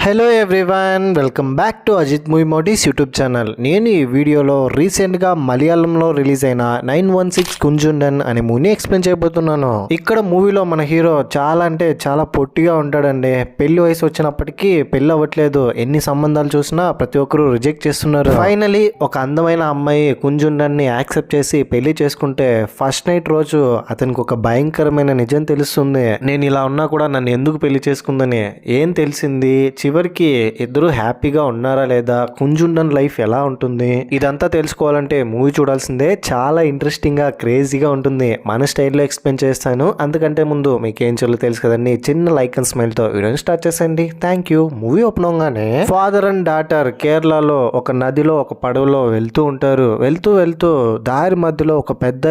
Hello everyone, welcome back to Ajith movie Modis YouTube channel. నేను ఈ వీడియోలో రీసెంట్గా మలయాళంలో రిలీజ్ అయిన 916 కుంజుండన్ అనే మూవీని ఎక్స్ప్లెయిన్ చేయబోతున్నాను. ఇక్కడ మూవీలో మన హీరో చాలా అంటే చాలా పొట్టిగా ఉంటాడండి. పెళ్లి వయసు వచ్చినప్పటికీ పెళ్లి అవ్వట్లేదు. ఎన్ని సంబంధాలు చూసినా ప్రతి ఒక్కరు రిజెక్ట్ చేస్తున్నారు. ఫైనలీ ఒక అందమైన అమ్మాయి కుంజుండన్ ని యాక్సెప్ట్ చేసి పెళ్లి చేసుకుంటే ఫస్ట్ నైట్ రోజు అతనికి ఒక భయంకరమైన నిజం తెలుస్తుంది. నేను ఇలా ఉన్నా కూడా నన్ను ఎందుకు పెళ్లి చేసుకుందని. ఏం తెలిసింది? చివరికి ఇద్దరు హ్యాపీగా ఉన్నారా లేదా, కుంజుండన్ లైఫ్ ఎలా ఉంటుంది, ఇదంతా తెలుసుకోవాలంటే మూవీ చూడాల్సిందే. చాలా ఇంట్రెస్టింగ్ గా క్రేజీగా ఉంటుంది. మన స్టైల్లో ఎక్స్ప్లెయిన్ చేస్తాను. అందుకంటే ముందు మీకు ఏం చేయాలో తెలుసు కదండి. చిన్న లైక్ అండ్ స్మైల్ తో వీడియోని స్టార్ట్ చేసేయండి. Thank you. మూవీ ఓపెన్ అవగానే ఫాదర్ అండ్ డాటర్ కేరళలో ఒక నదిలో ఒక పడవలో వెళ్తూ ఉంటారు. వెళ్తూ దారి మధ్యలో ఒక పెద్ద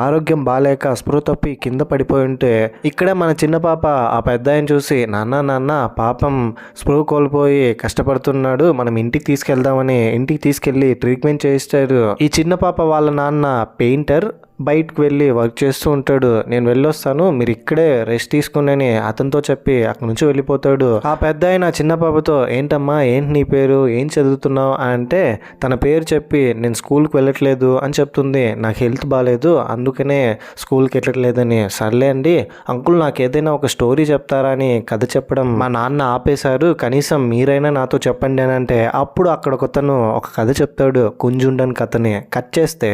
ఆరోగ్యం బాలేక స్పృహ తప్పి కింద పడిపోయి ఉంటే ఇక్కడే మన చిన్న పాప ఆ పెద్ద చూసి నాన్న పాపం స్పృహ కోల్పోయి కష్టపడుతున్నాడు, మనం ఇంటికి తీసుకెళ్దామని ఇంటికి తీసుకెళ్లి ట్రీట్మెంట్ చేయిస్తారు. ఈ చిన్న పాప వాళ్ళ నాన్న పెయింటర్, బయటకు వెళ్ళి వర్క్ చేస్తూ ఉంటాడు. నేను వెళ్ళొస్తాను, మీరు ఇక్కడే రెస్ట్ తీసుకుని అతనితో చెప్పి అక్కడి నుంచి వెళ్ళిపోతాడు. ఆ పెద్ద చిన్న పాపతో ఏంటమ్మా, ఏంటి నీ పేరు, ఏం చదువుతున్నావు అంటే తన పేరు చెప్పి నేను స్కూల్కి వెళ్ళట్లేదు అని చెప్తుంది. నాకు హెల్త్ బాగాలేదు అందుకనే స్కూల్కి వెళ్ళట్లేదని. సర్లే అండి అంకుల్, నాకు ఏదైనా ఒక స్టోరీ చెప్తారా అని కథ చెప్పడం మా నాన్న ఆపేశారు, కనీసం మీరైనా నాతో చెప్పండి అని అంటే అప్పుడు అక్కడ ఒకతను ఒక కథ చెప్తాడు, కుంజుండన్ కథని. కట్ చేస్తే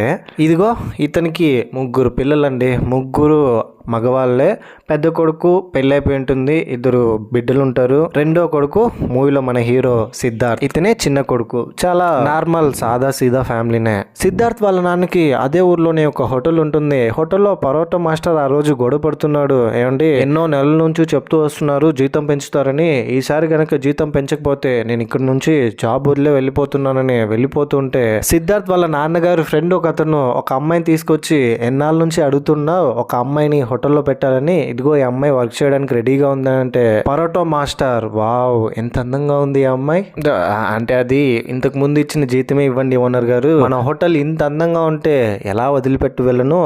ఇదిగో ఇతనికి ముగ్గురు పిల్లలండి. ముగ్గురు మగవాళ్ళే. పెద్ద కొడుకు పెళ్ళైపోయి ఉంటుంది, ఇద్దరు బిడ్డలు ఉంటారు. రెండో కొడుకు మూవీలో మన హీరో సిద్ధార్థ్, ఇతనే చిన్న కొడుకు. చాలా నార్మల్ సాదా సీదా ఫ్యామిలీనే. సిద్ధార్థ్ వాళ్ళ నాన్నకి అదే ఊర్లోనే ఒక హోటల్ ఉంటుంది. హోటల్లో పరోటా మాస్టర్ ఆ రోజు గొడవ పడుతున్నాడు. ఏమండి, ఎన్నో నెలల నుంచి చెప్తూ వస్తున్నారు జీతం పెంచుతారని, ఈసారి కనుక జీతం పెంచకపోతే నేను ఇక్కడ నుంచి జాబ్ వదిలే వెళ్ళిపోతున్నానని వెళ్ళిపోతుంటే సిద్ధార్థ్ వాళ్ళ నాన్నగారు ఫ్రెండ్ ఒక అతను ఒక అమ్మాయిని తీసుకొచ్చి ఎన్నాళ్ళ నుంచి అడుగుతున్నా ఒక అమ్మాయిని హోటల్లో పెట్టాలని, ఇదిగో ఈ అమ్మాయి వర్క్ చేయడానికి రెడీగా ఉందంటే పరోటా మాస్టర్ వావ్ ఎంత అందంగా ఉంది ఈ అమ్మాయి అంటే, అది ఇంతకు ముందు ఇచ్చిన జీతమే ఇవ్వండి ఓనర్ గారు, మన హోటల్ ఇంత అందంగా ఉంటే ఎలా వదిలిపెట్టి వెళ్ళను,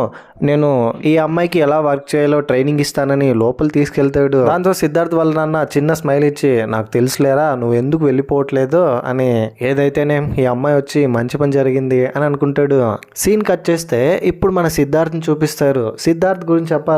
నేను ఈ అమ్మాయికి ఎలా వర్క్ చేయాలో ట్రైనింగ్ ఇస్తానని లోపల తీసుకెళ్తాడు. దాంతో సిద్ధార్థ్ వాళ్ళ నాన్న చిన్న స్మైల్ ఇచ్చి నాకు తెలుసులేరా నువ్వు ఎందుకు వెళ్ళిపోవట్లేదు అని, ఏదైతేనే ఈ అమ్మాయి వచ్చి మంచి పని జరిగింది అని అనుకుంటాడు. సీన్ కట్ చేస్తే ఇప్పుడు మన సిద్ధార్థ్ని చూపిస్తారు. సిద్ధార్థ్ గురించి చెప్పాలంటే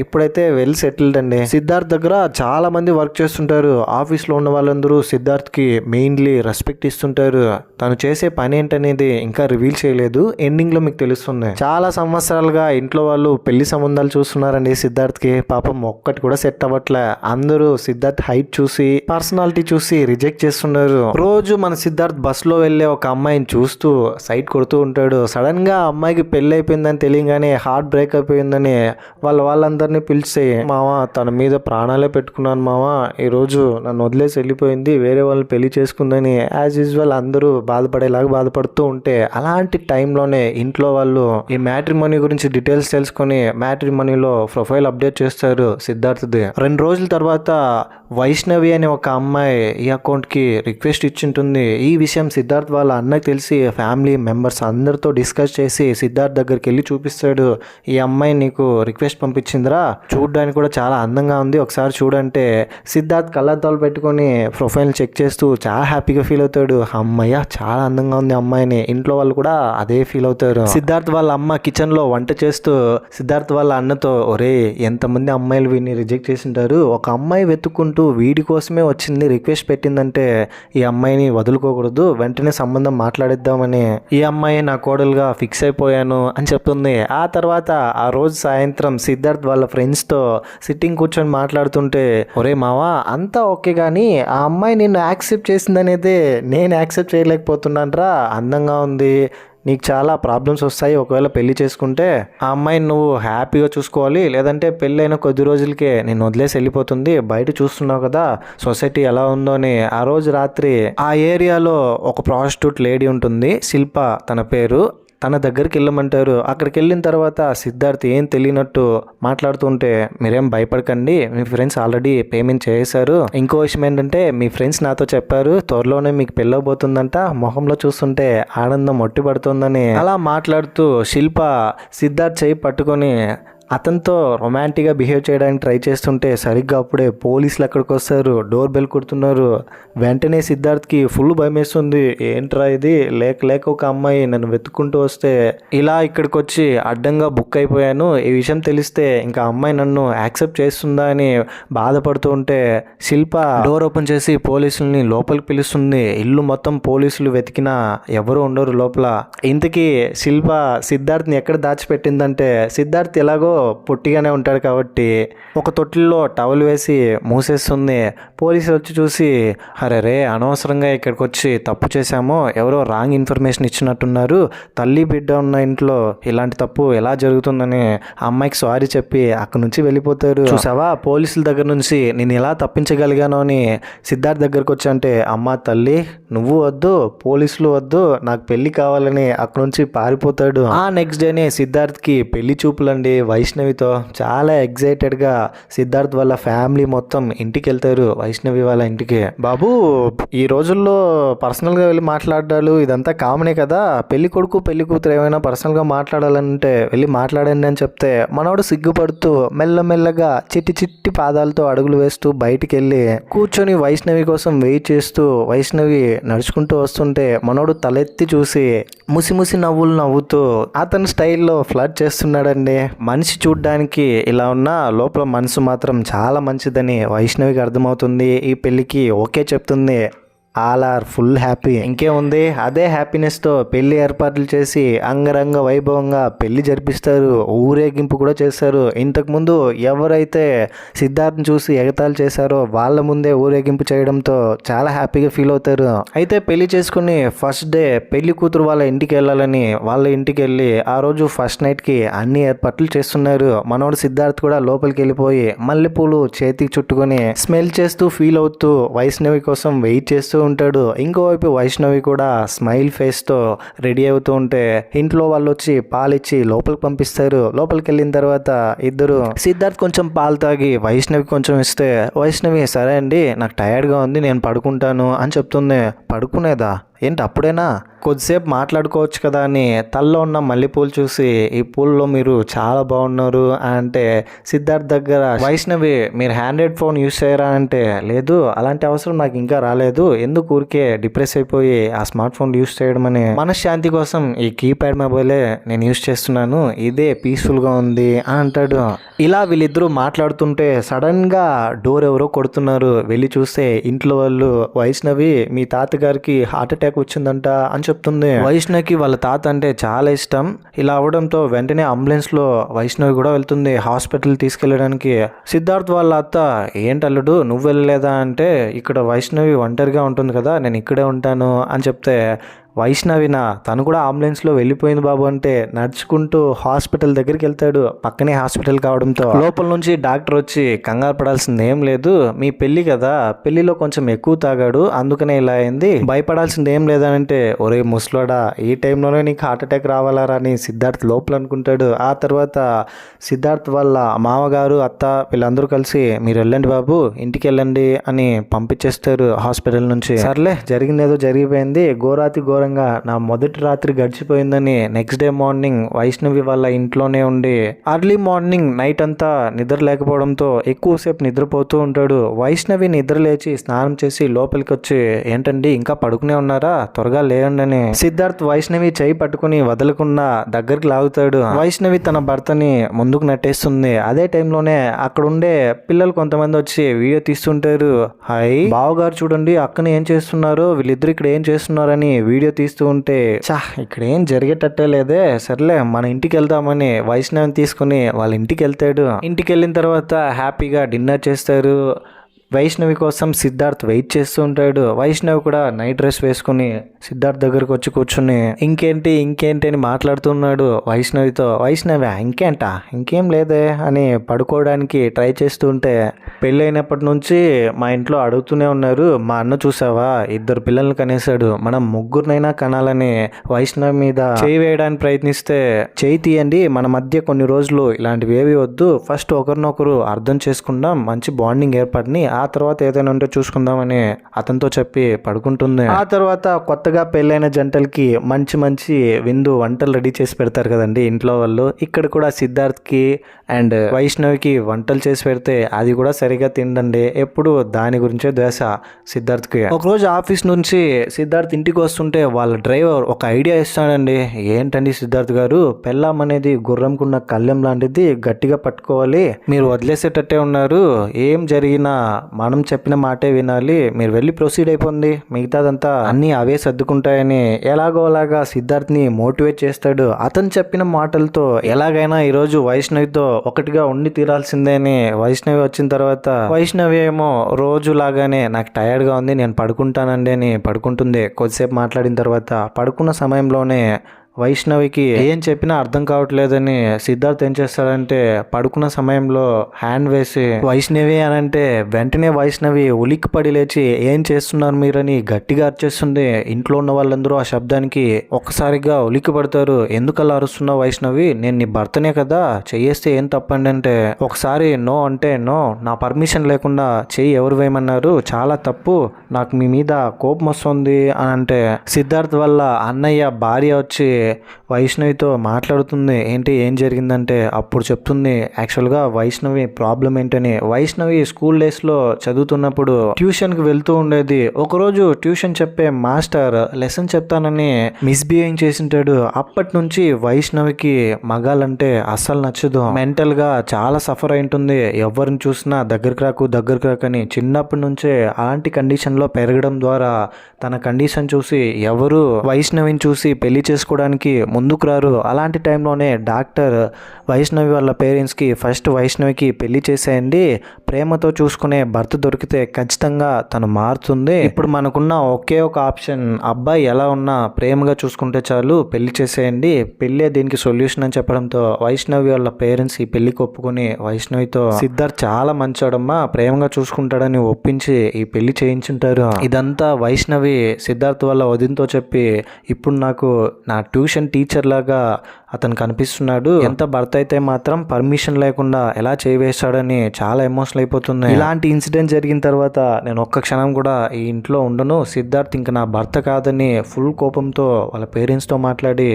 ఇప్పుడైతే వెల్ సెటిల్డ్ అండి. సిద్ధార్థ్ దగ్గర చాలా మంది వర్క్ చేస్తుంటారు. ఆఫీస్ లో ఉన్న వాళ్ళందరూ సిద్ధార్థ్ కి మెయిన్లీ రెస్పెక్ట్ ఇస్తుంటారు. తను చేసే పని ఏంటనేది ఇంకా రివీల్ చేయలేదు, ఎండింగ్ లో మీకు తెలుస్తుంది. చాలా సంవత్సరాలుగా ఇంట్లో వాళ్ళు పెళ్లి సంబంధాలు చూస్తున్నారండి సిద్ధార్థ్ కి. పాపం ఒక్కటి కూడా సెట్ అవ్వట్లే. అందరూ సిద్ధార్థ్ హైట్ చూసి పర్సనాలిటీ చూసి రిజెక్ట్ చేస్తున్నారు. రోజు మన సిద్ధార్థ్ బస్ లో వెళ్లే ఒక అమ్మాయిని చూస్తూ సైట్ కొడుతూ ఉంటాడు. సడన్ గా అమ్మాయికి పెళ్లి అయిపోయిందని తెలియగానే హార్ట్ బ్రేక్ అయిపోయిందని వాళ్ళందరినీ పిలిచి, మావా తన మీద ప్రాణాలే పెట్టుకున్నాను మావా, ఈ రోజు నన్ను వదిలేసి వెళ్ళిపోయింది, వేరే వాళ్ళని పెళ్లి చేసుకుందని యాజ్ యూజువల్ అందరూ బాధపడేలాగా బాధపడుతూ ఉంటే అలాంటి టైంలోనే ఇంట్లో వాళ్ళు ఈ మ్యాట్రిమోనీ గురించి డీటెయిల్స్ తెలుసుకొని మ్యాట్రిమోనీలో ప్రొఫైల్ అప్డేట్ చేస్తారు సిద్ధార్థ్ది. 2 రోజుల తర్వాత వైష్ణవి అనే ఒక అమ్మాయి ఈ అకౌంట్ కి రిక్వెస్ట్ ఇచ్చింటుంది. ఈ విషయం సిద్ధార్థ్ వాళ్ళ అన్నకి తెలిసి ఫ్యామిలీ మెంబర్స్ అందరితో డిస్కస్ చేసి సిద్ధార్థ్ దగ్గరికి వెళ్ళి చూపిస్తాడు. ఈ అమ్మాయి నీకు రిక్వెస్ట్ పంపించిందిరా, చూడడానికి కూడా చాలా అందంగా ఉంది, ఒకసారి చూడంటే సిద్ధార్థ్ కళ్ళద్దాలు పెట్టుకొని ప్రొఫైల్ చెక్ చేస్తూ చాలా హ్యాపీగా ఫీల్ అవుతాడు. అమ్మయ్య చాలా అందంగా ఉంది అమ్మాయిని. ఇంట్లో వాళ్ళు కూడా అదే ఫీల్ అవుతారు. సిద్ధార్థ్ వాళ్ళ అమ్మ కిచెన్ లో వంట చేస్తూ సిద్ధార్థ్ వాళ్ళ అన్నతో, ఒరే ఎంతమంది అమ్మాయిలు వీడిని రిజెక్ట్ చేసింటారు, ఒక అమ్మాయి వెతుక్కుంటూ వీడి కోసమే వచ్చింది, రిక్వెస్ట్ పెట్టిందంటే ఈ అమ్మాయిని వదులుకోకూడదు, వెంటనే సంబంధం మాట్లాడిద్దామని ఈ అమ్మాయి నా కోడలుగా ఫిక్స్ అయిపోయాను అని చెప్తుంది. ఆ తర్వాత ఆ రోజు సాయంత్రం సిద్ధార్థ్ వాళ్ళ ఫ్రెండ్స్ తో సిట్టింగ్ కూర్చొని మాట్లాడుతుంటే, ఒరే మావా అంతా ఓకే కానీ ఆ అమ్మాయి నిన్ను యాక్సెప్ట్ చేసిందనేదే నేను యాక్సెప్ట్ చేయలేకపోతున్నాను రా, అందంగా ఉంది, నీకు చాలా ప్రాబ్లమ్స్ వస్తాయి ఒకవేళ పెళ్లి చేసుకుంటే, ఆ అమ్మాయిని నువ్వు హ్యాపీగా చూసుకోవాలి, లేదంటే పెళ్ళి అయిన కొద్ది రోజులకే నేను వదిలేసి వెళ్ళిపోతుంది, బయట చూస్తున్నావు కదా సొసైటీ ఎలా ఉందో అని. ఆ రోజు రాత్రి ఆ ఏరియాలో ఒక ప్రాస్టిట్యూట్ లేడీ ఉంటుంది, శిల్ప తన పేరు, తన దగ్గరికి వెళ్ళమంటారు. అక్కడికి వెళ్ళిన తర్వాత సిద్ధార్థ్ ఏం తెలియనట్టు మాట్లాడుతుంటే, మీరేం భయపడకండి, మీ ఫ్రెండ్స్ ఆల్రెడీ పేమెంట్ చేశారు, ఇంకో విషయం ఏంటంటే మీ ఫ్రెండ్స్ నాతో చెప్పారు త్వరలోనే మీకు పెళ్ళవబోతుందంట, మొహంలో చూస్తుంటే ఆనందం ఒట్టి పడుతుందని అలా మాట్లాడుతూ శిల్ప సిద్ధార్థ్ చేయి పట్టుకొని అతనితో రొమాంటిక్గా బిహేవ్ చేయడానికి ట్రై చేస్తుంటే సరిగ్గా అప్పుడే పోలీసులు అక్కడికి వస్తారు, డోర్ బెల్ కొడుతున్నారు. వెంటనే సిద్ధార్థ్కి ఫుల్ భయం వేస్తుంది. ఏంట్రా ఇది, లేక ఒక అమ్మాయి నన్ను వెతుక్కుంటూ వస్తే ఇలా ఇక్కడికి వచ్చి అడ్డంగా బుక్ అయిపోయాను. ఈ విషయం తెలిస్తే ఇంకా అమ్మాయి నన్ను యాక్సెప్ట్ చేస్తుందా అని బాధపడుతూ ఉంటే శిల్ప డోర్ ఓపెన్ చేసి పోలీసుల్ని లోపలికి పిలుస్తుంది. ఇల్లు మొత్తం పోలీసులు వెతికినా ఎవరు ఉండరు లోపల. ఇంతకీ శిల్ప సిద్ధార్థ్ని ఎక్కడ దాచిపెట్టిందంటే, సిద్ధార్థ్ ఎలాగో పొట్టిగానే ఉంటాడు కాబట్టి ఒక తొట్టిలో టవల్ వేసి మూసేస్తుంది. పోలీసులు వచ్చి చూసి, అరే అనవసరంగా ఇక్కడికి వచ్చి తప్పు చేశామో, ఎవరో రాంగ్ ఇన్ఫర్మేషన్ ఇచ్చినట్టున్నారు, తల్లి బిడ్డ ఉన్న ఇంట్లో ఇలాంటి తప్పు ఎలా జరుగుతుందని అమ్మాయికి సారీ చెప్పి అక్కడి నుంచి వెళ్ళిపోతారు. చూసావా, పోలీసుల దగ్గర నుంచి నేను ఎలా తప్పించగలిగాను అని సిద్ధార్థ్ దగ్గరకు వచ్చి అంటే, అమ్మ తల్లి నువ్వు వద్దు, పోలీసులు వద్దు, నాకు పెళ్లి కావాలని అక్కడ నుంచి పారిపోతాడు. ఆ నెక్స్ట్ డేనే సిద్ధార్థ్కి పెళ్లి చూపులండి వైష్ణవితో. చాలా ఎగ్జైటెడ్గా సిద్ధార్థ్ వాళ్ళ ఫ్యామిలీ మొత్తం ఇంటికి వెళ్తారు, వైష్ణవి వాళ్ళ ఇంటికి. బాబు, ఈ రోజుల్లో పర్సనల్గా వెళ్ళి మాట్లాడాలు ఇదంతా కామనే కదా, పెళ్లి కొడుకు పెళ్లి కూతురు ఏమైనా పర్సనల్గా మాట్లాడాలంటే వెళ్ళి మాట్లాడండి అని చెప్తే మనోడు సిగ్గుపడుతూ మెల్లమెల్లగా చిట్టి పాదాలతో అడుగులు వేస్తూ బయటికి వెళ్ళి కూర్చొని వైష్ణవి కోసం వెయిట్ చేస్తూ వైష్ణవి నడుచుకుంటూ వస్తుంటే మనోడు తలెత్తి చూసి ముసి నవ్వులు నవ్వుతూ అతని స్టైల్లో ఫ్లర్ట్ చేస్తున్నాడండి. మనిషి చూడ్డానికి ఇలా ఉన్న లోపల మనసు మాత్రం చాలా మంచిదని వైష్ణవికి అర్థమవుతుంది. ఈ పెళ్ళికి ఓకే చెప్తుంది. All are full happy. ఇంకేముంది, అదే హ్యాపీనెస్తో పెళ్లి ఏర్పాట్లు చేసి అంగరంగ వైభవంగా పెళ్లి జరిపిస్తారు, ఊరేగింపు కూడా చేస్తారు. ఇంతకుముందు ఎవరైతే సిద్ధార్థ్ని చూసి ఎగతాళి చేశారో వాళ్ళ ముందే ఊరేగింపు చేయడంతో చాలా హ్యాపీగా ఫీల్ అవుతారు. అయితే పెళ్లి చేసుకుని ఫస్ట్ డే పెళ్లి కూతురు వాళ్ళ ఇంటికి వెళ్ళాలని వాళ్ళ ఇంటికి వెళ్ళి ఆ రోజు ఫస్ట్ నైట్కి అన్ని ఏర్పాట్లు చేస్తున్నారు. మనోడు సిద్ధార్థ్ కూడా లోపలికి వెళ్ళిపోయి మల్లెపూలు చేతికి చుట్టుకొని స్మెల్ చేస్తూ ఫీల్ అవుతూ వైష్ణవి కోసం వెయిట్ చేస్తూ ఉంటాడు. ఇంకోవైపు వైష్ణవి కూడా స్మైల్ ఫేస్తో రెడీ అవుతూ ఉంటే ఇంట్లో వాళ్ళు వచ్చి పాలిచ్చి లోపలికి పంపిస్తారు. లోపలికి వెళ్ళిన తర్వాత ఇద్దరు సిద్ధార్థ్ కొంచెం పాలు తాగి వైష్ణవి కొంచెం ఇస్తే వైష్ణవి సరే అండి నాకు టైర్డ్గా ఉంది నేను పడుకుంటాను అని చెప్తుంది. పడుకునేదా ఏంటి అప్పుడేనా, కొద్దిసేపు మాట్లాడుకోవచ్చు కదా అని తల్లో ఉన్న మల్లెపూలు చూసి ఈ పూల్లో మీరు చాలా బాగున్నారు అంటే సిద్ధార్థ్ దగ్గర వైష్ణవి మీరు హ్యాండ్రెడ్ ఫోన్ యూస్ చేయరా అంటే లేదు అలాంటి అవసరం నాకు ఇంకా రాలేదు, ఎందుకు ఊరికే డిప్రెస్ అయిపోయి ఆ స్మార్ట్ ఫోన్ యూస్ చేయడం అని మనశ్శాంతి కోసం ఈ కీప్యాడ్ మొబైలే నేను యూస్ చేస్తున్నాను, ఇదే పీస్ఫుల్గా ఉంది అని అంటాడు. ఇలా వీళ్ళిద్దరూ మాట్లాడుతుంటే సడన్గా డోర్ ఎవరో కొడుతున్నారు. వెళ్ళి చూస్తే ఇంట్లో వాళ్ళు వైష్ణవి మీ తాతగారికి హార్ట్ అటాక్ వచ్చిందంట అని చెప్తుంది. వైష్ణవికి వాళ్ళ తాత అంటే చాలా ఇష్టం. ఇలా అవడంతో వెంటనే అంబులెన్స్ లో వైష్ణవి కూడా వెళ్తుంది హాస్పిటల్ తీసుకెళ్ళడానికి. సిద్ధార్థ్ వాళ్ళ అత్త ఏంటల్లుడు నువ్వు వెళ్ళలేదా అంటే ఇక్కడ వైష్ణవి ఒంటరిగా ఉంటుంది కదా నేను ఇక్కడే ఉంటాను అని చెప్తే వైష్ణవినా తను కూడా అంబులెన్స్లో వెళ్ళిపోయింది బాబు అంటే నడుచుకుంటూ హాస్పిటల్ దగ్గరికి వెళ్తాడు. పక్కనే హాస్పిటల్ కావడంతో లోపల నుంచి డాక్టర్ వచ్చి కంగారు పడాల్సింది ఏం లేదు, మీ పెళ్లి కదా పెళ్లిలో కొంచెం ఎక్కువ తాగాడు అందుకనే ఇలా అయింది, భయపడాల్సింది ఏం లేదనంటే ఒరే ముసలోడా ఈ టైంలోనే నీకు హార్ట్ అటాక్ రావాలా అని సిద్ధార్థ్ లోపల అనుకుంటాడు. ఆ తర్వాత సిద్ధార్థ్ వాళ్ళ మామగారు అత్త వీళ్ళందరూ కలిసి మీరు వెళ్ళండి బాబు ఇంటికి వెళ్ళండి అని పంపించేస్తారు హాస్పిటల్ నుంచి. సర్లే జరిగిందేదో జరిగిపోయింది, ఘోరంగా నా మొదటి రాత్రి గడిచిపోయిందని నెక్స్ట్ డే మార్నింగ్ వైష్ణవి వాళ్ళ ఇంట్లోనే ఉండి అర్లీ మార్నింగ్ నైట్ అంతా నిద్ర లేకపోవడంతో ఎక్కువసేపు నిద్రపోతూ ఉంటాడు. వైష్ణవి నిద్ర లేచి స్నానం చేసి లోపలికి వచ్చి ఏంటండి ఇంకా పడుకునే ఉన్నారా త్వరగా లేయండి అని సిద్ధార్థ్ వైష్ణవి చేయి పట్టుకుని వదలకుండా దగ్గరికి లాగుతాడు. వైష్ణవి తన భర్తని ముందుకు నెట్టేస్తుంది. అదే టైంలోనే అక్కడ ఉండే పిల్లలు కొంతమంది వచ్చి వీడియో తీస్తుంటారు. హాయ్ బావగారు చూడండి అక్కని ఏం చేస్తున్నారు, వీళ్ళిద్దరు ఇక్కడ ఏం చేస్తున్నారని వీడియో తీస్తూ ఉంటే ఇక్కడ ఏం జరిగేటట్టే లేదే, సర్లే మన ఇంటికి వెళ్దామని వైష్ణవిని తీసుకుని వాళ్ళ ఇంటికి వెళ్తాడు. ఇంటికి వెళ్ళిన తర్వాత హ్యాపీగా డిన్నర్ చేస్తారు. వైష్ణవి కోసం సిద్ధార్థ్ వెయిట్ చేస్తూ ఉంటాడు. వైష్ణవి కూడా నైట్ డ్రెస్ వేసుకుని సిద్ధార్థ్ దగ్గరకు వచ్చి కూర్చుని ఇంకేంటి అని మాట్లాడుతున్నాడు వైష్ణవితో. వైష్ణవి ఇంకేం లేదే అని పడుకోవడానికి ట్రై చేస్తూ ఉంటే పెళ్ళైనప్పటి నుంచి మా ఇంట్లో అడుగుతూనే ఉన్నారు, మా అన్న చూసావా 2 పిల్లల్ని కనేశాడు, మనం 3 కనాలని వైష్ణవి మీద చేయి వేయడానికి ప్రయత్నిస్తే చేయి తీయండి, మన మధ్య కొన్ని రోజులు ఇలాంటివి ఏవి వద్దు, ఫస్ట్ ఒకరినొకరు అర్థం చేసుకుందాం, మంచి బాండింగ్ ఏర్పడిని ఆ ఆ తర్వాత ఏదైనా ఉంటే చూసుకుందామని అతనితో చెప్పి పడుకుంటుంది. ఆ తర్వాత కొత్తగా పెళ్ళైన జంటలకి మంచి మంచి విందు వంటలు రెడీ చేసి పెడతారు కదండి ఇంట్లో వాళ్ళు. ఇక్కడ కూడా సిద్ధార్థ్కి అండ్ వైష్ణవికి వంటలు చేసి పెడితే అది కూడా సరిగా తిండండి. ఎప్పుడు దాని గురించే ద్వేష సిద్ధార్థ్కి. ఒకరోజు ఆఫీస్ నుంచి సిద్ధార్థ్ ఇంటికి వస్తుంటే వాళ్ళ డ్రైవర్ ఒక ఐడియా ఇస్తాడండి. ఏంటండి సిద్ధార్థ్ గారు, పెళ్ళాం అనేది గుర్రంకున్న కళ్ళెం లాంటిది, గట్టిగా పట్టుకోవాలి, మీరు వదిలేసేటట్టే ఉన్నారు, ఏం జరిగినా మనం చెప్పిన మాటే వినాలి, మీరు వెళ్ళి ప్రొసీడ్ అయిపోండి, మిగతాదంతా అన్ని అవే సర్దుకుంటాయని ఎలాగో అలాగా సిద్ధార్థ్ని మోటివేట్ చేస్తాడు. అతను చెప్పిన మాటలతో ఎలాగైనా ఈరోజు వైష్ణవితో ఒకటిగా ఉండి తీరాల్సిందే అని వైష్ణవి వచ్చిన తర్వాత వైష్ణవి ఏమో రోజు లాగానే నాకు టైర్డ్గా ఉంది, నేను పడుకుంటానండి అని పడుకుంటుంది. కొద్దిసేపు మాట్లాడిన తర్వాత పడుకున్న సమయంలోనే వైష్ణవికి ఏం చెప్పినా అర్థం కావట్లేదని సిద్ధార్థ్ ఏం చేస్తాడంటే పడుకున్న సమయంలో హ్యాండ్ వేసి వైష్ణవి అని అంటే వెంటనే వైష్ణవి ఉలిక్కిపడి లేచి ఏం చేస్తున్నారు మీరని గట్టిగా అరిచేస్తుంది. ఇంట్లో ఉన్న వాళ్ళందరూ ఆ శబ్దానికి ఒక్కసారిగా ఉలిక్కి పడతారు. ఎందుకలా అరుస్తున్నావు వైష్ణవి, నేను నీ భర్తనే కదా, చెయ్యేస్తే ఏం తప్పండి అంటే ఒకసారి నో అంటే నో, నా పర్మిషన్ లేకుండా చెయ్యి ఎవరు వేయమన్నారు, చాలా తప్పు, నాకు మీ మీద కోపం వస్తుంది అని అంటే సిద్ధార్థ్ వల్ల అన్నయ్య భార్య వచ్చి వైష్ణవితో మాట్లాడుతుంది. ఏంటి ఏం జరిగిందంటే అప్పుడు చెప్తుంది యాక్చువల్గా వైష్ణవి ప్రాబ్లం ఏంటని. వైష్ణవి స్కూల్ డేస్లో చదువుతున్నప్పుడు ట్యూషన్కి వెళ్తూ ఉండేది. ఒకరోజు ట్యూషన్ చెప్పే మాస్టర్ లెసన్ చెప్తానని మిస్బిహేవింగ్ చేసింటాడు. అప్పటి నుంచి వైష్ణవికి మగాలంటే అస్సలు నచ్చదు. మెంటల్గా చాలా సఫర్ అయింటుంది. ఎవరిని చూసినా దగ్గరికి రాకు అని చిన్నప్పటి నుంచే అలాంటి కండిషన్లో పెరగడం ద్వారా తన కండిషన్ చూసి ఎవరు వైష్ణవిని చూసి పెళ్లి చేసుకోవడానికి ముందుకు రారు. అలాంటి టైంలోనే డాక్టర్ వైష్ణవి వాళ్ళ పేరెంట్స్కి ఫస్ట్ వైష్ణవికి పెళ్లి చేసేయండి, ప్రేమతో చూసుకునే భర్త దొరికితే ఖచ్చితంగా తను మారుతుంది, ఇప్పుడు మనకున్న ఒకే ఒక ఆప్షన్ అబ్బాయి ఎలా ఉన్నా ప్రేమగా చూసుకుంటే చాలు, పెళ్లి చేసేయండి, పెళ్ళే దీనికి సొల్యూషన్ అని చెప్పడంతో వైష్ణవి వాళ్ళ పేరెంట్స్ ఈ పెళ్లికి ఒప్పుకొని వైష్ణవితో సిద్ధార్థ్ చాలా మంచోడమ్మా, ప్రేమగా చూసుకుంటాడని ఒప్పించి ఈ పెళ్లి చేయించుంటారు. ఇదంతా వైష్ణవి సిద్ధార్థ్ వాళ్ళ వదినతో చెప్పి ఇప్పుడు నాకు నా ట్యూషన్ టీచర్ లాగా అతను కనిపిస్తున్నాడు, ఎంత భర్త అయితే మాత్రం పర్మిషన్ లేకుండా ఎలా చేయవేశాడని చాలా ఎమోషనల్ అయిపోతుంది. ఇలాంటి ఇన్సిడెంట్ జరిగిన తర్వాత నేను ఒక్క క్షణం కూడా ఈ ఇంట్లో ఉండను, సిద్ధార్థ్ ఇంకా నా భర్త కాదని ఫుల్ కోపంతో వాళ్ళ పేరెంట్స్తో మాట్లాడి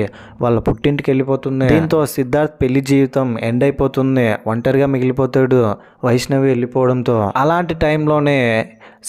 వాళ్ళ పుట్టింటికి వెళ్ళిపోతుంది. దీంతో సిద్ధార్థ్ పెళ్లి జీవితం ఎండ్ అయిపోతుంది, ఒంటరిగా మిగిలిపోతాడు వైష్ణవి వెళ్ళిపోవడంతో. అలాంటి టైంలోనే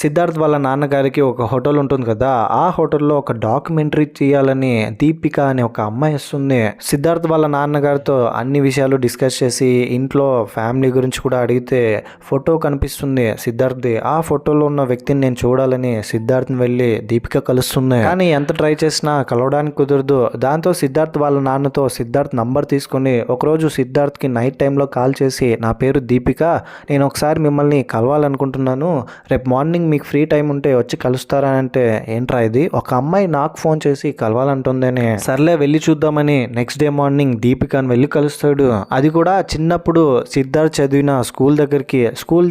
సిద్ధార్థ్ వాళ్ళ నాన్నగారికి ఒక హోటల్ ఉంటుంది కదా, ఆ హోటల్లో ఒక డాక్యుమెంటరీ తీయాలని దీపిక అనే ఒక అమ్మాయి వస్తుంది. సిద్ధార్థ్ వాళ్ళ నాన్నగారితో అన్ని విషయాలు డిస్కస్ చేసి ఇంట్లో ఫ్యామిలీ గురించి కూడా అడిగితే ఫోటో కనిపిస్తుంది సిద్ధార్థ్ది. ఆ ఫోటోలో ఉన్న వ్యక్తిని నేను చూడాలని సిద్ధార్థ్ని వెళ్ళి దీపిక కలుస్తుంది. కానీ ఎంత ట్రై చేసినా కలవడానికి కుదరదు. దాంతో సిద్ధార్థ్ వాళ్ళ నాన్నతో సిద్ధార్థ్ నంబర్ తీసుకుని ఒకరోజు సిద్ధార్థ్కి నైట్ టైంలో కాల్ చేసి నా పేరు దీపిక, నేను ఒకసారి మిమ్మల్ని కలవాలనుకుంటున్నాను, రేపు మార్నింగ్ మీకు ఫ్రీ టైం ఉంటే వచ్చి కలుస్తారా అంటే ఏంట్రా ఇది, ఒక అమ్మాయి నాకు ఫోన్ చేసి కలవాలంటుందని సర్లే వెళ్ళి చూద్దామని నెక్స్ట్ డే మార్నింగ్ దీపికని వెళ్ళి కలుస్తాడు. అది కూడా చిన్నప్పుడు సిద్ధార్థ్ చదివిన స్కూల్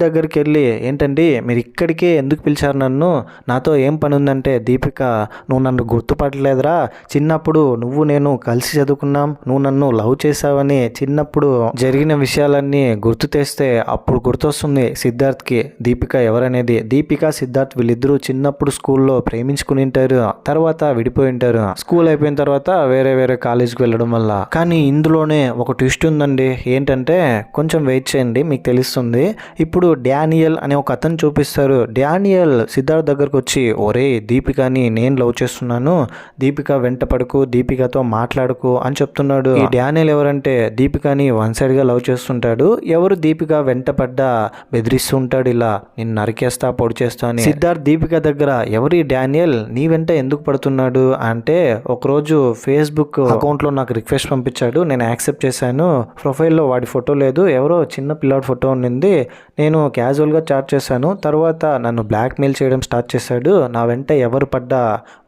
దగ్గరికి వెళ్ళి ఏంటండి మీరు ఇక్కడికే ఎందుకు పిలిచారు నన్ను, నాతో ఏం పని ఉందంటే దీపిక నువ్వు నన్ను గుర్తుపట్టలేదురా, చిన్నప్పుడు నువ్వు నేను కలిసి చదువుకున్నాం, నువ్వు నన్ను లవ్ చేసావని చిన్నప్పుడు జరిగిన విషయాలన్నీ గుర్తు తెస్తే అప్పుడు గుర్తొస్తుంది సిద్ధార్థ్కి దీపిక ఎవరనేది. దీపిక సిద్ధార్థ్ వీళ్ళిద్దరూ చిన్నప్పుడు స్కూల్లో ప్రేమించుకుని ఉంటారు, తర్వాత విడిపోయి ఉంటారు. స్కూల్ అయిపోయిన తర్వాత వేరే వేరే కాలేజ్కి వెళ్ళడం వల్ల. కానీ ఇందులోనే ఒక ట్విస్ట్ ఉందండి. ఏంటంటే కొంచెం వెయిట్ చేయండి మీకు తెలుస్తుంది. ఇప్పుడు డానియల్ అనే ఒక అతను చూపిస్తారు. డానియల్ సిద్ధార్థ్ దగ్గరకు వచ్చి ఒరే దీపికని నేను లవ్ చేస్తున్నాను, దీపిక వెంట పడకు, దీపికతో మాట్లాడుకు అని చెప్తున్నాడు. ఈ డానియల్ ఎవరంటే దీపికని వన్ సైడ్ గా లవ్ చేస్తుంటాడు. ఎవరు దీపిక వెంట పడ్డా బెదిరిస్తూ ఉంటాడు, ఇలా నిన్ను నరికేస్తా పొడి చేస్తా అని. సిద్ధార్థ్ దీపిక దగ్గర ఎవరి డానియల్ నీ వెంట ఎందుకు పడుతున్నాడు అంటే ఒకరోజు ఫేస్బుక్ అకౌంట్లో నాకు రిక్వెస్ట్ పంపించాడు, నేను యాక్సెప్ట్ చేశాను, ప్రొఫైల్లో వాడి ఫోటో లేదు, ఎవరో చిన్న పిల్లాడి ఫోటో ఉండింది, నేను క్యాజువల్గా చాట్ చేశాను, తర్వాత నన్ను బ్లాక్మెయిల్ చేయడం స్టార్ట్ చేశాడు, నా వెంట ఎవరు పడ్డా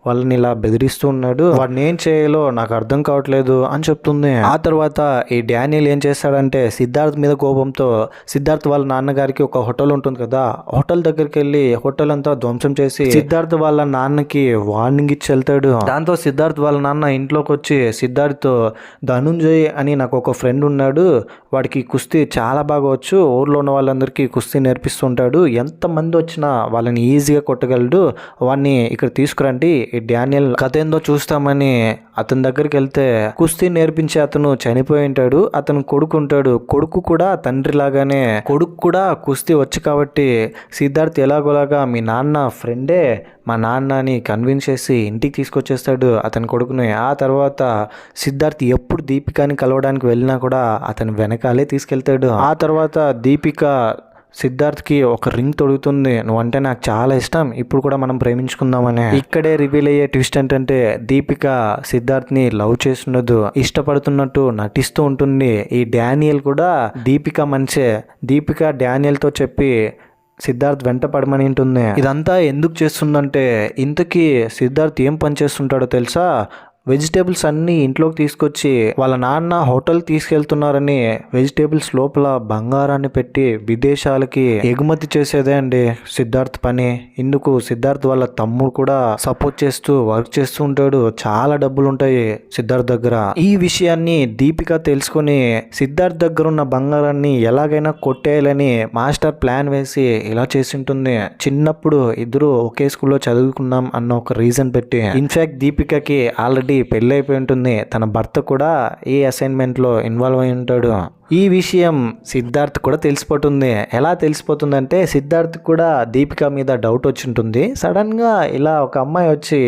వాళ్ళని ఇలా బెదిరిస్తూ ఉన్నాడు. వాడిని ఏం చేయాలో నాకు అర్థం కావట్లేదు అని చెప్తుంది. ఆ తర్వాత ఈ డానియల్ ఏం చేస్తాడంటే సిద్ధార్థ్ మీద కోపంతో సిద్ధార్థ్ వాళ్ళ నాన్నగారికి ఒక హోటల్ ఉంటుంది కదా, హోటల్ దగ్గరికి వెళ్ళి హోటల్ అంతా ధ్వంసం చేసి సిద్ధార్థ్ వాళ్ళ నాన్నకి వార్నింగ్ ఇచ్చి వెళ్తాడు. దాంతో సిద్ధార్థ్ వాళ్ళ నాన్న ఇంట్లోకి వచ్చి సిద్ధార్థ్ ధనుంజయ్ అని నాకు ఒక ఫ్రెండ్ ఉన్నాడు, వాడికి కుస్తీ చాలా బాగా వచ్చు, ఊర్లో ఉన్న వాళ్ళందరికీ కుస్తీ నేర్పిస్తుంటాడు, ఎంతమంది వచ్చినా వాళ్ళని ఈజీగా కొట్టగలడు, వాడిని ఇక్కడ తీసుకురండి, ఈ డానియల్ కథ ఏందో చూస్తామని అతని దగ్గరికి వెళ్తే కుస్తీ నేర్పించే అతను చనిపోయి ఉంటాడు. అతను కొడుకు ఉంటాడు, కొడుకు కూడా తండ్రి లాగానే కొడుకు కూడా కుస్తీ వచ్చు కాబట్టి సిద్ధార్థ్ ఎలాగోలాగా మీ నాన్న ఫ్రెండే మా నాన్నని కన్విన్స్ చేసి ఇంటికి తీసుకొచ్చేస్తాడు అతని కొడుకుని. ఆ తర్వాత సిద్ధార్థ్ ఎప్పుడు దీపికాని కలవడానికి వెళ్ళినా కూడా అతని వెనకాలే తీసుకెళ్తాడు. ఆ తర్వాత దీపిక సిద్ధార్థ్కి ఒక రింగ్ తొడుగుతుంది, నువ్వంటే నాకు చాలా ఇష్టం, ఇప్పుడు కూడా మనం ప్రేమించుకుందామని. ఇక్కడే రివీల్ అయ్యే ట్విస్ట్ ఏంటంటే దీపిక సిద్ధార్థ్ని లవ్ చేస్తున్నదు, ఇష్టపడుతున్నట్టు నటిస్తూ ఉంటుంది. ఈ డానియల్ కూడా దీపిక మంచే, దీపిక డానియల్తో చెప్పి సిద్ధార్థ్ వెంట పడమని ఉంటుంది. ఇదంతా ఎందుకు చేస్తుందంటే ఇంతకీ సిద్ధార్థ్ ఏం పని చేస్తుంటాడో తెలుసా, వెజిటేబుల్స్ అన్నీ ఇంట్లోకి తీసుకొచ్చి వాళ్ళ నాన్న హోటల్కి తీసుకెళ్తున్నారని వెజిటేబుల్స్ లోపల బంగారాన్ని పెట్టి విదేశాలకి ఎగుమతి చేసేదే అండి సిద్ధార్థ్ పని. ఇందుకు సిద్ధార్థ్ వాళ్ళ తమ్ముడు కూడా సపోర్ట్ చేస్తూ వర్క్ చేస్తూ ఉంటాడు, చాలా డబ్బులు ఉంటాయి సిద్ధార్థ్ దగ్గర. ఈ విషయాన్ని దీపిక తెలుసుకొని సిద్ధార్థ్ దగ్గర ఉన్న బంగారాన్ని ఎలాగైనా కొట్టేయాలని మాస్టర్ ప్లాన్ వేసి ఇలా చేసి ఉంటుంది. చిన్నప్పుడు ఇద్దరు ఒకే స్కూల్లో చదువుకున్నాం అన్న ఒక రీజన్ పెట్టి. ఇన్ఫాక్ట్ దీపికకి ఆల్రెడీ పెళ్ళి అయిపోయి ఉంటుంది, తన భర్త కూడా ఈ అసైన్మెంట్లో ఇన్వాల్వ్ అయి ఉంటాడు. ఈ విషయం సిద్ధార్థ్ కూడా తెలిసిపోతుంది. ఎలా తెలిసిపోతుందంటే సిద్ధార్థ్ కూడా దీపిక మీద డౌట్ వచ్చి ఉంటుంది. సడన్గా ఇలా ఒక అమ్మాయి వచ్చి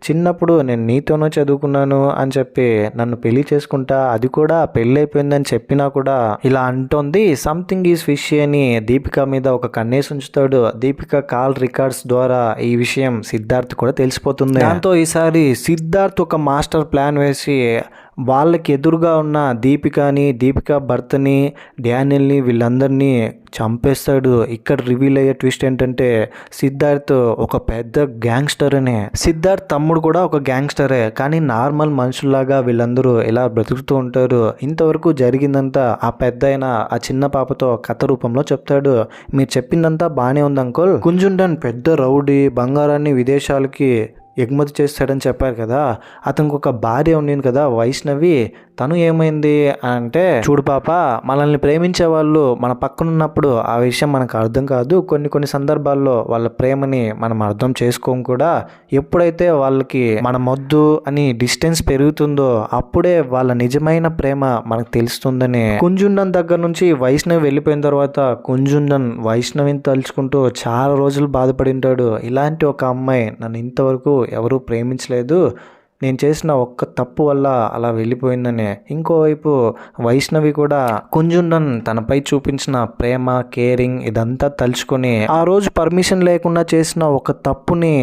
చిన్నప్పుడు నేను నీతోనూ చదువుకున్నాను అని చెప్పి నన్ను పెళ్లి చేసుకుంటా, అది కూడా పెళ్ళి అయిపోయిందని చెప్పినా కూడా ఇలా అంటోంది, సంథింగ్ ఈజ్ ఫిషీ అని దీపిక మీద ఒక కన్నేసి ఉంచుతాడు. దీపిక కాల్ రికార్డ్స్ ద్వారా ఈ విషయం సిద్ధార్థ్ కూడా తెలిసిపోతుంది. దాంతో ఈసారి సిద్ధార్థ్ ఒక మాస్టర్ ప్లాన్ వేసి వాళ్ళకి ఎదురుగా ఉన్న దీపికని, దీపిక భర్తని, డానియల్ని వీళ్ళందరినీ చంపేస్తాడు. ఇక్కడ రివీల్ అయ్యే ట్విస్ట్ ఏంటంటే సిద్ధార్థ్ ఒక పెద్ద గ్యాంగ్స్టర్ అని. సిద్ధార్థ్ తమ్ముడు కూడా ఒక గ్యాంగ్స్టరే, కానీ నార్మల్ మనుషుల్లాగా వీళ్ళందరూ ఇలా బ్రతుకుతూ ఉంటారు. ఇంతవరకు జరిగిందంతా ఆ పెద్ద ఆ చిన్న పాపతో కథ రూపంలో చెప్తాడు. మీరు చెప్పిందంతా బాగానే ఉంది అంకుల్, కుంజుండన్ పెద్ద రౌడీ, బంగారాన్ని విదేశాలకి ఎగుమతి చేస్తాడని చెప్పారు కదా, అతనికి ఒక భార్య ఉండింది కదా వైష్ణవి, తను ఏమైంది అంటే చూడు పాప, మనల్ని ప్రేమించే వాళ్ళు మన పక్కన ఉన్నప్పుడు ఆ విషయం మనకు అర్థం కాదు, కొన్ని సందర్భాల్లో వాళ్ళ ప్రేమని మనం అర్థం చేసుకోం కూడా, ఎప్పుడైతే వాళ్ళకి మన మొద్దు అని డిస్టెన్స్ పెరుగుతుందో అప్పుడే వాళ్ళ నిజమైన ప్రేమ మనకు తెలుస్తుందని. కుంజుండన్ దగ్గర నుంచి వైష్ణవి వెళ్ళిపోయిన తర్వాత కుంజుండన్ వైష్ణవిని తలుచుకుంటూ చాలా రోజులు బాధపడి ఉంటాడు. ఇలాంటి ఒక అమ్మాయి నన్ను ఇంతవరకు ఎవరూ ప్రేమించలేదు, నేను చేసిన ఒక్క తప్పు వల్ల అలా వెళ్ళిపోయిందని. ఇంకోవైపు వైష్ణవి కూడా కుంజుండన్ తనపై చూపించిన ప్రేమ, కేరింగ్ ఇదంతా తలుచుకొని ఆ రోజు పర్మిషన్ లేకుండా చేసిన ఒక తప్పుని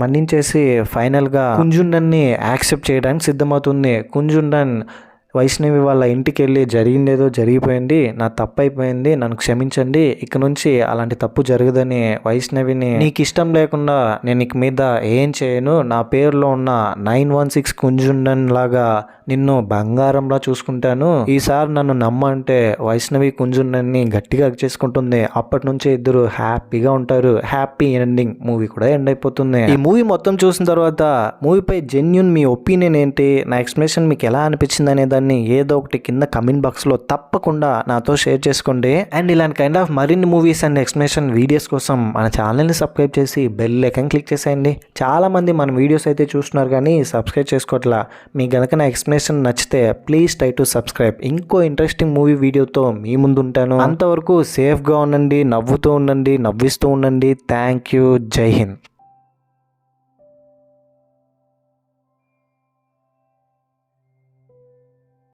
మన్నించేసి ఫైనల్గా కుంజుండన్ని యాక్సెప్ట్ చేయడానికి సిద్ధమవుతుంది. కుంజుండన్ వైష్ణవి వాళ్ళ ఇంటికి వెళ్ళి జరిగిందేదో జరిగిపోయింది, నా తప్పు అయిపోయింది, నన్ను క్షమించండి, ఇక నుంచి అలాంటి తప్పు జరగదని వైష్ణవిని, నీకు ఇష్టం లేకుండా నేను ఇక మీద ఏం చేయను, నా పేరులో ఉన్న 916 కుంజుండన్ లాగా నిన్ను బంగారంలా చూసుకుంటాను, ఈసారి నన్ను నమ్మంటే వైష్ణవి కుంజుండన్ని గట్టిగా చేసుకుంటుంది. అప్పటి నుంచి ఇద్దరు హ్యాపీగా ఉంటారు. హ్యాపీ ఎండింగ్ మూవీ కూడా ఎండ్ అయిపోతుంది. ఈ మూవీ మొత్తం చూసిన తర్వాత మూవీపై జెన్యూన్ మీ ఒపీనియన్ ఏంటి, నా ఎక్స్ప్లెనేషన్ మీకు ఎలా అనిపించింది అనే దాన్ని ఏదో ఒకటి కింద కమెంట్ బాక్స్లో తప్పకుండా నాతో షేర్ చేసుకోండి. అండ్ ఇలాంటి కైండ్ ఆఫ్ మరిన్ని మూవీస్ అండ్ ఎక్స్ప్లెనేషన్ వీడియోస్ కోసం మన ఛానల్ని సబ్స్క్రైబ్ చేసి బెల్ ఐకాన్ క్లిక్ చేసేయండి. చాలామంది మన వీడియోస్ అయితే చూస్తున్నారు కానీ సబ్స్క్రైబ్ చేసుకోవట్లా. మీకు గనక నా ఎక్స్ప్లెనేషన్ నచ్చితే ప్లీజ్ ట్రై టు సబ్స్క్రైబ్. ఇంకో ఇంట్రెస్టింగ్ మూవీ వీడియోతో మీ ముందు ఉంటాను. అంతవరకు సేఫ్గా ఉండండి, నవ్వుతూ ఉండండి, నవ్విస్తూ ఉండండి. Thank you. జై హింద్.